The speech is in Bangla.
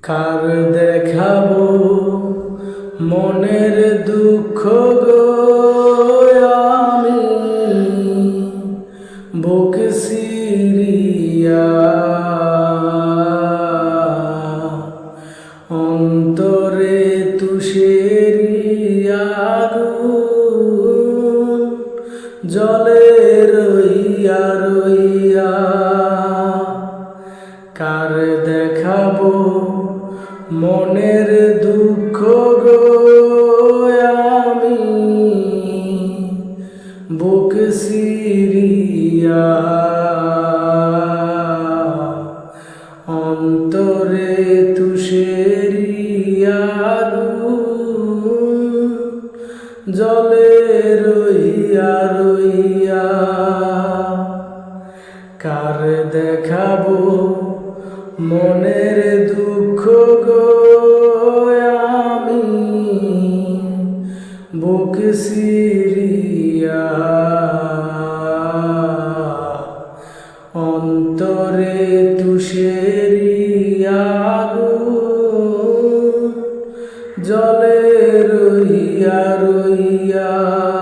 কার দেখাবো মনের দুঃখ গো আমি বুক সিরিয়া অন্তরে তুষেরিয়া আগুন জলে রইয়া রইয়া কার দেখাবো মনের দুঃখ গো আমি বুক সিরিয়া অন্তরে তুষেরিয়া আগুন জলে রইয়া রইয়া কার দেখাবো মনের দুঃখ গো আমি বুক সিরিয়া অন্তরে তুষেরিয়া আগুন জলে রইয়া রইয়া।